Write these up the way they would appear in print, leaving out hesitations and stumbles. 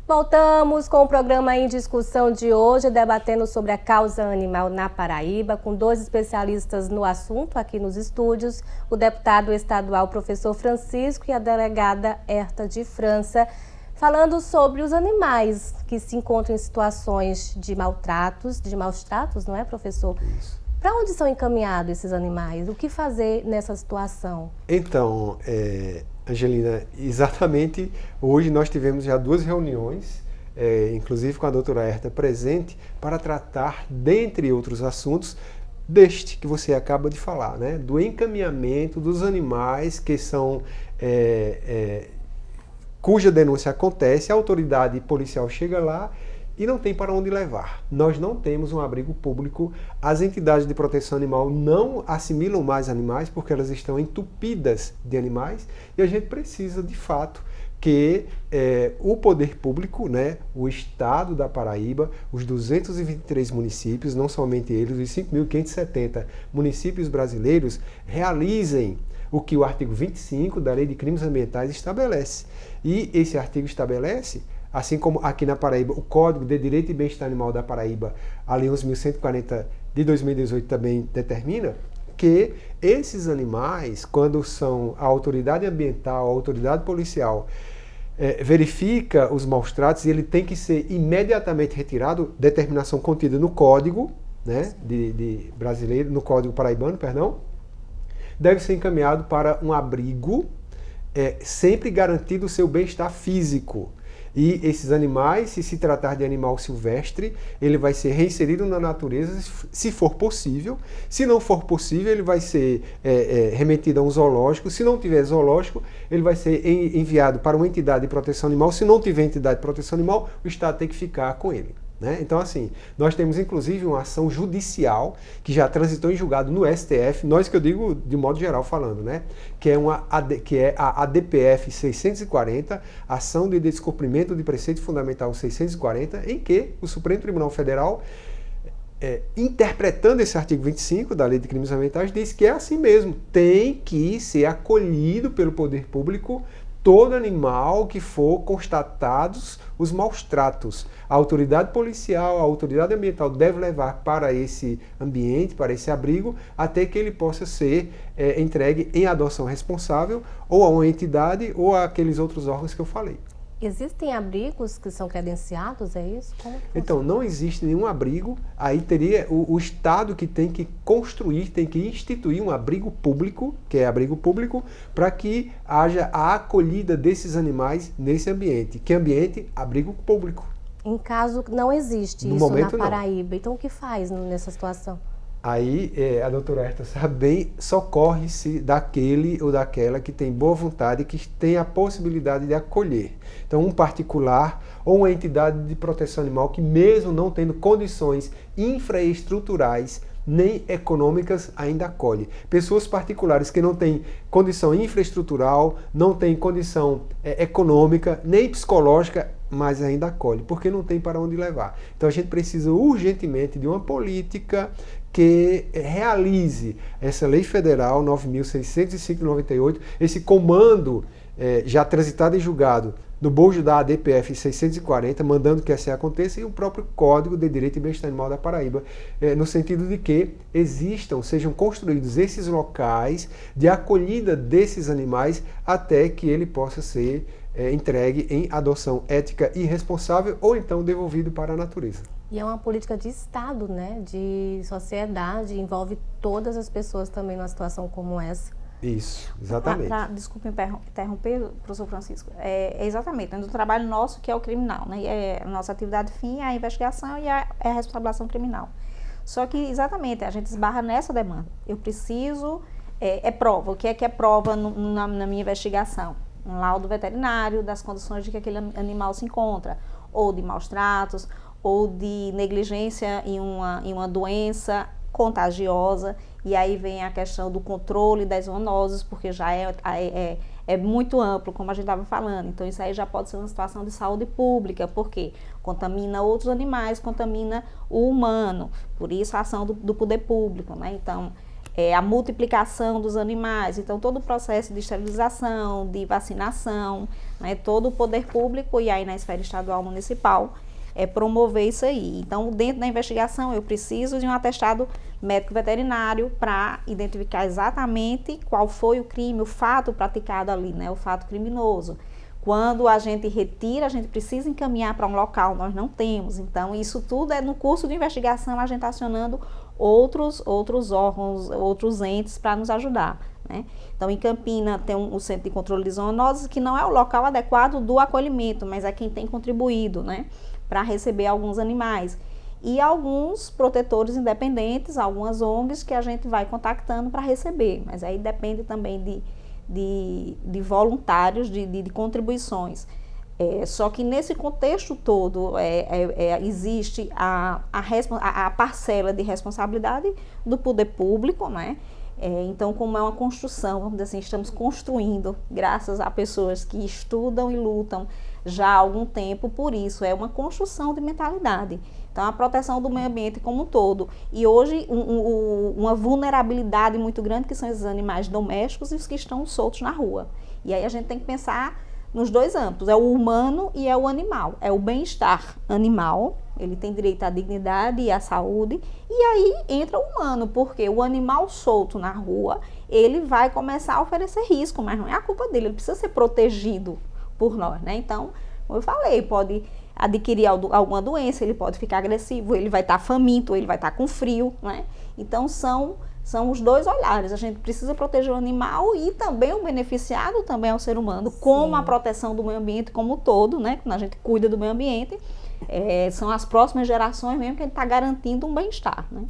Voltamos com o programa em discussão de hoje, debatendo sobre a causa animal na Paraíba, com dois especialistas no assunto aqui nos estúdios, o deputado estadual professor Francisco e a delegada Herta de França, falando sobre os animais que se encontram em situações de maus tratos, não é, professor? Isso. Para onde são encaminhados esses animais? O que fazer nessa situação? Então, Angelina, exatamente hoje nós tivemos já duas reuniões, inclusive com a doutora Herta presente, para tratar, dentre outros assuntos, deste que você acaba de falar, né? Do encaminhamento dos animais que são, cuja denúncia acontece, a autoridade policial chega lá e não tem para onde levar. Nós não temos um abrigo público, as entidades de proteção animal não assimilam mais animais porque elas estão entupidas de animais e a gente precisa, de fato, que o poder público, né, o Estado da Paraíba, os 223 municípios, não somente eles, os 5.570 municípios brasileiros, realizem o que o artigo 25 da Lei de Crimes Ambientais estabelece. E esse artigo estabelece, assim como aqui na Paraíba, o Código de Direito e Bem-Estar Animal da Paraíba, a Lei 11.140 de 2018 também determina que esses animais, quando são a autoridade ambiental, a autoridade policial, verifica os maus tratos, ele tem que ser imediatamente retirado, determinação contida no Código, né, de brasileiro, no Código paraibano, perdão, deve ser encaminhado para um abrigo, sempre garantido o seu bem-estar físico. E esses animais, se tratar de animal silvestre, ele vai ser reinserido na natureza, se for possível. Se não for possível, ele vai ser remetido a um zoológico. Se não tiver zoológico, ele vai ser enviado para uma entidade de proteção animal. Se não tiver entidade de proteção animal, o Estado tem que ficar com ele, né? Então, assim, nós temos inclusive uma ação judicial que já transitou em julgado no STF, nós que eu digo de modo geral falando, né? Que é a ADPF 640, Ação de Descumprimento de Preceito Fundamental 640, em que o Supremo Tribunal Federal, interpretando esse artigo 25 da Lei de Crimes Ambientais, diz que é assim mesmo, tem que ser acolhido pelo poder público todo animal que for constatados os maus tratos. A autoridade policial, a autoridade ambiental deve levar para esse ambiente, para esse abrigo, até que ele possa ser entregue em adoção responsável ou a uma entidade ou àqueles outros órgãos que eu falei. Existem abrigos que são credenciados, é isso? Então, não existe nenhum abrigo, aí teria o Estado que tem que construir, tem que instituir um abrigo público, que é abrigo público, para que haja a acolhida desses animais nesse ambiente. Que ambiente? Abrigo público. Em caso não existe isso na Paraíba, então o que faz nessa situação? Aí a doutora Herta sabe bem, socorre-se daquele ou daquela que tem boa vontade, que tem a possibilidade de acolher. Então, um particular ou uma entidade de proteção animal que, mesmo não tendo condições infraestruturais nem econômicas, ainda acolhe. Pessoas particulares que não têm condição infraestrutural, não têm condição econômica, nem psicológica, mas ainda acolhe, porque não tem para onde levar. Então a gente precisa urgentemente de uma política que realize essa Lei Federal 9.605/98, esse comando já transitado e julgado no bojo da ADPF 640, mandando que assim aconteça, e o próprio Código de Direito e Bem-Estar Animal da Paraíba, no sentido de que sejam construídos esses locais de acolhida desses animais até que ele possa ser entregue em adoção ética e responsável ou então devolvido para a natureza. E é uma política de Estado, né? De sociedade, envolve todas as pessoas também numa situação como essa. Isso, exatamente. Desculpe interromper, professor Francisco. Exatamente, do trabalho nosso que é o criminal, né? A nossa atividade fim é a investigação e a responsabilização criminal. Só que, exatamente, a gente esbarra nessa demanda. Eu preciso, prova. O que é prova na minha investigação? Um laudo veterinário das condições de que aquele animal se encontra, ou de maus tratos, ou de negligência em uma doença contagiosa, e aí vem a questão do controle das zoonoses, porque já é muito amplo, como a gente estava falando. Então isso aí já pode ser uma situação de saúde pública, porque contamina outros animais, contamina o humano, por isso a ação do poder público, né? Então a multiplicação dos animais, então todo o processo de esterilização, de vacinação, né, todo o poder público e aí na esfera estadual municipal promover isso aí. Então, dentro da investigação, eu preciso de um atestado médico veterinário para identificar exatamente qual foi o crime, o fato praticado ali, né, o fato criminoso. Quando a gente retira, a gente precisa encaminhar para um local, nós não temos. Então, isso tudo no curso de investigação, a gente está acionando outros órgãos, outros entes para nos ajudar, né? Então, em Campina tem o Centro de Controle de Zoonoses, que não é o local adequado do acolhimento, mas é quem tem contribuído, né, para receber alguns animais. E alguns protetores independentes, algumas ONGs que a gente vai contactando para receber, mas aí depende também de voluntários, de contribuições. Só que nesse contexto todo existe a parcela de responsabilidade do poder público, né? Então, como é uma construção, vamos dizer assim, estamos construindo, graças a pessoas que estudam e lutam já há algum tempo por isso, é uma construção de mentalidade. Então, a proteção do meio ambiente como um todo. E hoje, uma vulnerabilidade muito grande, que são esses animais domésticos e os que estão soltos na rua. E aí a gente tem que pensar nos dois âmbitos, é o humano e é o animal. É o bem-estar animal, ele tem direito à dignidade e à saúde, e aí entra o humano, porque o animal solto na rua, ele vai começar a oferecer risco, mas não é a culpa dele, ele precisa ser protegido por nós, né? Então, como eu falei, pode adquirir alguma doença, ele pode ficar agressivo, ele vai estar faminto, ele vai estar com frio, né? Então, são os dois olhares. A gente precisa proteger o animal e também o beneficiado também é o ser humano, como a proteção do meio ambiente como um todo, né? Quando a gente cuida do meio ambiente, são as próximas gerações mesmo que a gente está garantindo um bem-estar, né?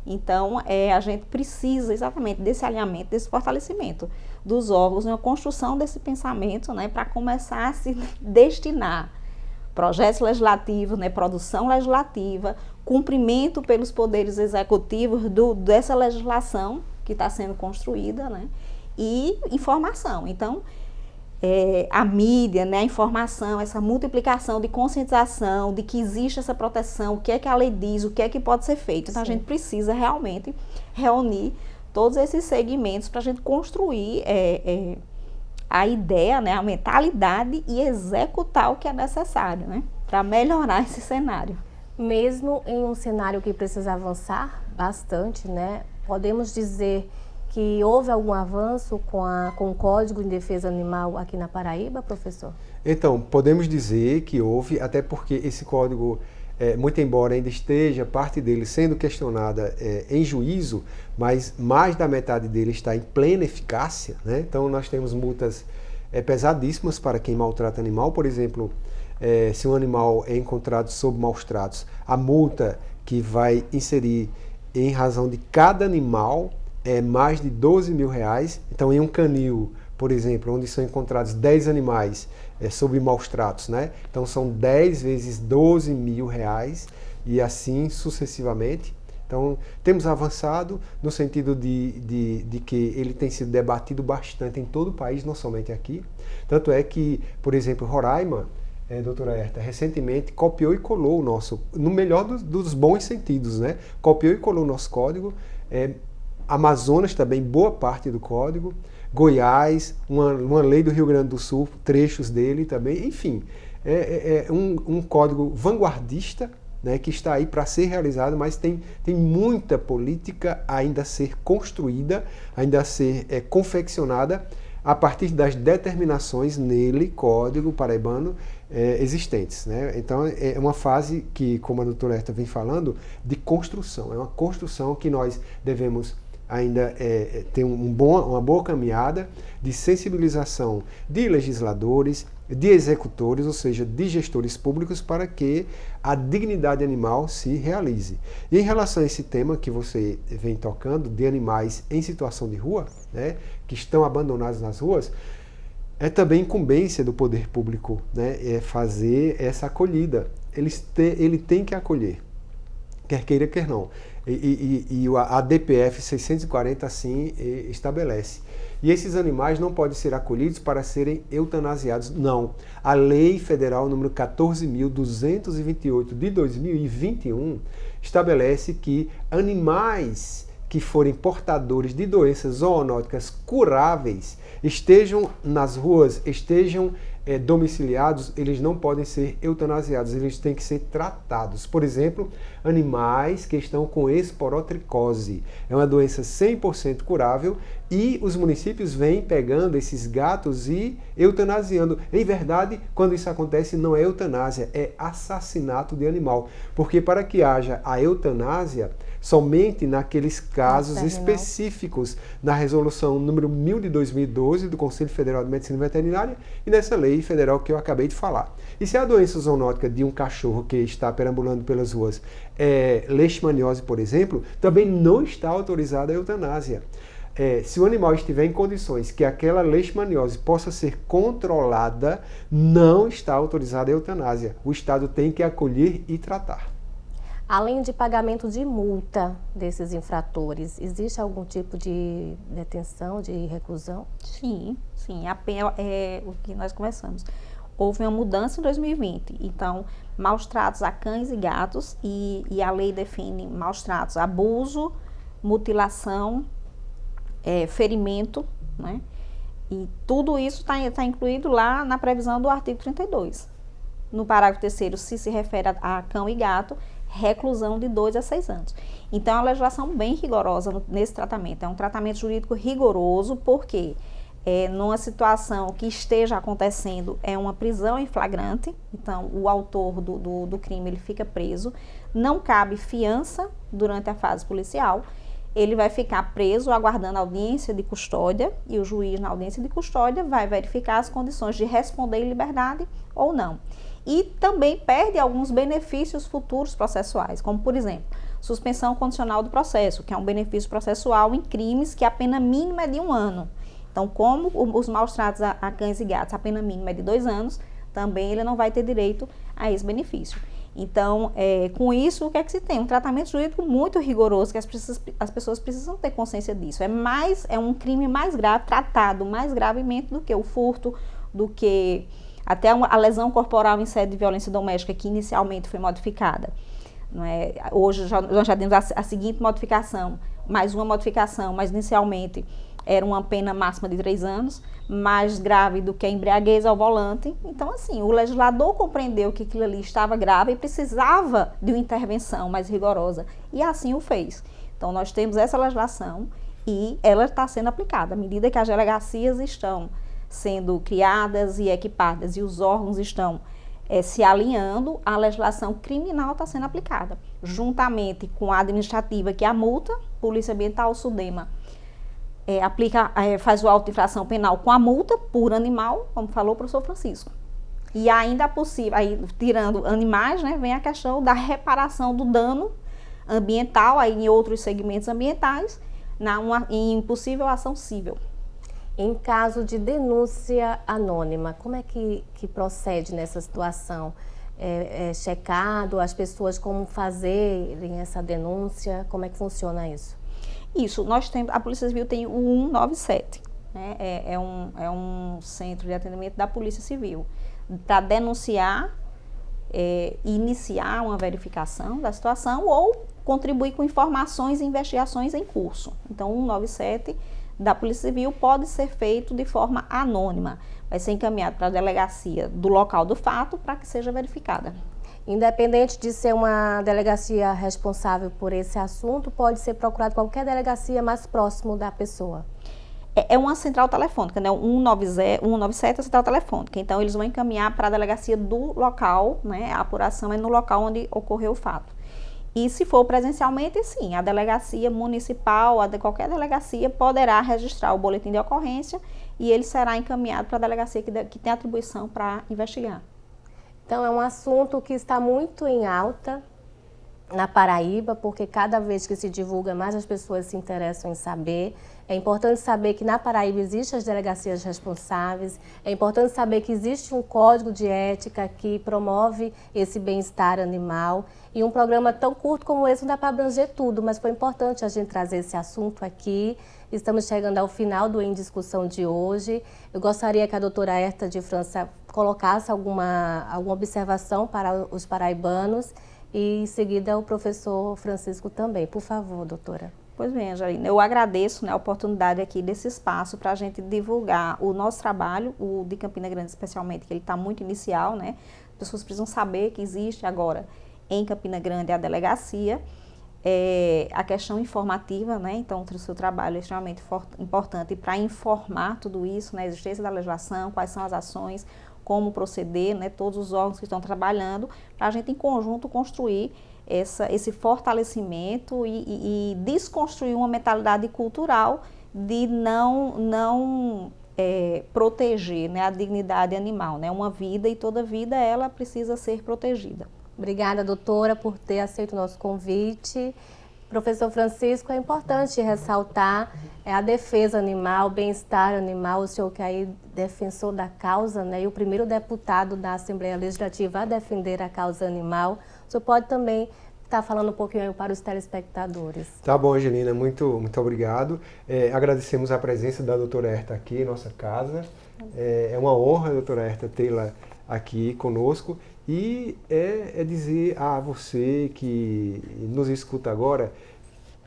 Então, a gente precisa exatamente desse alinhamento, desse fortalecimento dos órgãos, uma construção desse pensamento, né? Para começar a se destinar projetos legislativos, né, produção legislativa, cumprimento pelos poderes executivos dessa legislação que está sendo construída, né, e informação. Então, a mídia, né, a informação, essa multiplicação de conscientização de que existe essa proteção, o que é que a lei diz, o que é que pode ser feito. Então, a gente precisa realmente reunir todos esses segmentos para a gente construir a ideia, né, a mentalidade e executar o que é necessário, né, para melhorar esse cenário. Mesmo em um cenário que precisa avançar bastante, né, podemos dizer que houve algum avanço com o Código de Defesa Animal aqui na Paraíba, professor? Então, podemos dizer que houve, até porque esse código, muito embora ainda esteja parte dele sendo questionada em juízo, mas mais da metade dele está em plena eficácia, né? Então nós temos multas pesadíssimas para quem maltrata animal. Por exemplo, se um animal é encontrado sob maus tratos, a multa que vai inserir em razão de cada animal é mais de R$12.000. Então, em um canil, por exemplo, onde são encontrados 10 animais sob maus tratos, né? Então são 10 vezes R$12.000 e assim sucessivamente. Então temos avançado no sentido de que ele tem sido debatido bastante em todo o país, não somente aqui. Tanto é que, por exemplo, Roraima, doutora Herta, recentemente copiou e colou o nosso, no melhor dos bons sentidos, né? Copiou e colou o nosso código. Amazonas também, boa parte do código. Goiás, uma lei do Rio Grande do Sul, trechos dele também, enfim, um código vanguardista, né, que está aí para ser realizado, mas tem muita política ainda a ser construída, ainda a ser confeccionada a partir das determinações nele, Código Paraibano, existentes, né? Então é uma fase que, como a doutora Herta vem falando, de construção, é uma construção que nós devemos ainda ter uma boa caminhada de sensibilização de legisladores, de executores, ou seja, de gestores públicos, para que a dignidade animal se realize. E em relação a esse tema que você vem tocando, de animais em situação de rua, né, que estão abandonados nas ruas, é também incumbência do poder público, né, fazer essa acolhida. Ele tem que acolher, quer queira, quer não. E a DPF 640 assim estabelece. E esses animais não podem ser acolhidos para serem eutanasiados, não. A Lei Federal número 14.228 de 2021 estabelece que animais que forem portadores de doenças zoonóticas curáveis estejam nas ruas, estejam domiciliados, eles não podem ser eutanasiados, eles têm que ser tratados. Por exemplo, animais que estão com esporotricose. É uma doença 100% curável e os municípios vêm pegando esses gatos e eutanasiando. Em verdade, quando isso acontece, não é eutanásia, é assassinato de animal. Porque para que haja a eutanásia, somente naqueles casos específicos na resolução número 1000 de 2012 do Conselho Federal de Medicina Veterinária e nessa lei federal que eu acabei de falar. E se a doença zoonótica de um cachorro que está perambulando pelas ruas é leishmaniose, por exemplo, também não está autorizada a eutanásia. Se o animal estiver em condições que aquela leishmaniose possa ser controlada, não está autorizada a eutanásia. O Estado tem que acolher e tratar. Além de pagamento de multa desses infratores, existe algum tipo de detenção, de reclusão? Sim, sim. A pena é o que nós conversamos. Houve uma mudança em 2020. Então, maus tratos a cães e gatos, e a lei define maus tratos, abuso, mutilação, ferimento, né? E tudo isso está incluído lá na previsão do artigo 32. No parágrafo 3º, se refere a cão e gato, reclusão de 2 a 6 anos. Então, é uma legislação bem rigorosa nesse tratamento. É um tratamento jurídico rigoroso, porque numa situação que esteja acontecendo, é uma prisão em flagrante. Então, o autor do crime, ele fica preso. Não cabe fiança durante a fase policial. Ele vai ficar preso, aguardando audiência de custódia, e o juiz, na audiência de custódia, vai verificar as condições de responder em liberdade ou não. E também perde alguns benefícios futuros processuais, como, por exemplo, suspensão condicional do processo, que é um benefício processual em crimes que a pena mínima é de 1 ano. Então, como os maus tratos a cães e gatos, a pena mínima é de 2 anos, também ele não vai ter direito a esse benefício. Então, com isso, o que é que se tem? Um tratamento jurídico muito rigoroso, que as pessoas precisam ter consciência disso. É um crime mais grave, tratado mais gravemente do que o furto, do que até a lesão corporal em sede de violência doméstica, que inicialmente foi modificada. Não é? Hoje nós já temos a seguinte modificação, mais uma modificação, mas inicialmente era uma pena máxima de 3 anos, mais grave do que a embriaguez ao volante. Então, assim, o legislador compreendeu que aquilo ali estava grave e precisava de uma intervenção mais rigorosa, e assim o fez. Então, nós temos essa legislação e ela está sendo aplicada. À medida que as delegacias estão sendo criadas e equipadas e os órgãos estão se alinhando, a legislação criminal está sendo aplicada, juntamente com a administrativa, que é a multa. Polícia Ambiental, SUDEMA, faz o auto de infração penal com a multa por animal, como falou o professor Francisco. E ainda é possível, aí, tirando animais, né, vem a questão da reparação do dano ambiental, aí em outros segmentos ambientais, em possível ação civil. Em caso de denúncia anônima, como é que procede nessa situação? É checado as pessoas como fazerem essa denúncia? Como é que funciona isso? Isso, nós temos, a Polícia Civil tem o 197, né? É um centro de atendimento da Polícia Civil, para denunciar, iniciar uma verificação da situação ou contribuir com informações e investigações em curso. Então, o 197 da Polícia Civil pode ser feito de forma anônima, vai ser encaminhado para a delegacia do local do fato para que seja verificada. Independente de ser uma delegacia responsável por esse assunto, pode ser procurado qualquer delegacia mais próximo da pessoa. É uma central telefônica, né? 197 é a central telefônica. Então, eles vão encaminhar para a delegacia do local, né? A apuração é no local onde ocorreu o fato. E se for presencialmente, sim, a delegacia municipal, qualquer delegacia poderá registrar o boletim de ocorrência e ele será encaminhado para a delegacia que tem atribuição para investigar. Então, é um assunto que está muito em alta na Paraíba, porque cada vez que se divulga, mais as pessoas se interessam em saber. É importante saber que na Paraíba existem as delegacias responsáveis, é importante saber que existe um código de ética que promove esse bem-estar animal. E um programa tão curto como esse não dá para abranger tudo, mas foi importante a gente trazer esse assunto aqui. Estamos chegando ao final do Em Discussão de hoje. Eu gostaria que a doutora Herta de França colocasse alguma observação para os paraibanos e, em seguida, o professor Francisco também. Por favor, doutora. Pois bem, Angelina, eu agradeço, né, a oportunidade aqui desse espaço para a gente divulgar o nosso trabalho, o de Campina Grande especialmente, que ele está muito inicial, né? As pessoas precisam saber que existe agora em Campina Grande a delegacia, a questão informativa, né? Então o seu trabalho é extremamente importante para informar tudo isso, né? A existência da legislação, quais são as ações, como proceder, né? Todos os órgãos que estão trabalhando, para a gente em conjunto construir esse fortalecimento e desconstruir uma mentalidade cultural de não proteger, né, a dignidade animal, né, uma vida, e toda vida ela precisa ser protegida. Obrigada, doutora, por ter aceito o nosso convite. Professor Francisco, é importante ressaltar a defesa animal, o bem-estar animal, o senhor que é aí defensor da causa, né, e o primeiro deputado da Assembleia Legislativa a defender a causa animal. O senhor pode também estar falando um pouquinho aí para os telespectadores. Tá bom, Angelina, muito obrigado. Agradecemos a presença da doutora Herta aqui em nossa casa. É uma honra, doutora Herta, tê-la aqui conosco. E dizer a você que nos escuta agora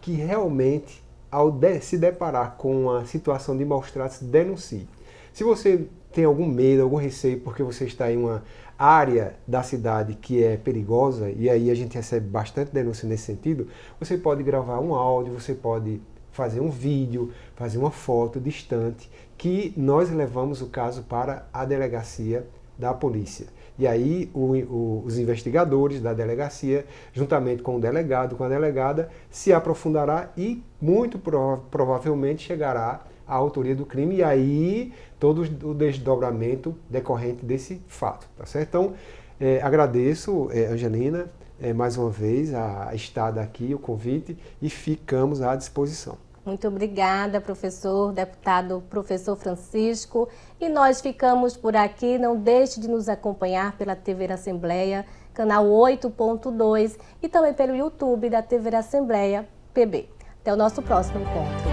que realmente, ao se deparar com uma situação de maus-tratos, denuncie. Se você tem algum medo, algum receio porque você está em uma área da cidade que é perigosa, e aí a gente recebe bastante denúncia nesse sentido, você pode gravar um áudio, você pode fazer um vídeo, fazer uma foto distante, que nós levamos o caso para a delegacia da polícia. E aí os investigadores da delegacia, juntamente com o delegado, com a delegada, se aprofundará e muito provavelmente chegará à autoria do crime, e aí todo o desdobramento decorrente desse fato, tá certo? Então, agradeço, Angelina, mais uma vez a estada aqui, o convite, e ficamos à disposição. Muito obrigada, professor, deputado professor Francisco. E nós ficamos por aqui. Não deixe de nos acompanhar pela TV Assembleia, canal 8.2, e também pelo YouTube da TV Assembleia PB. Até o nosso próximo encontro.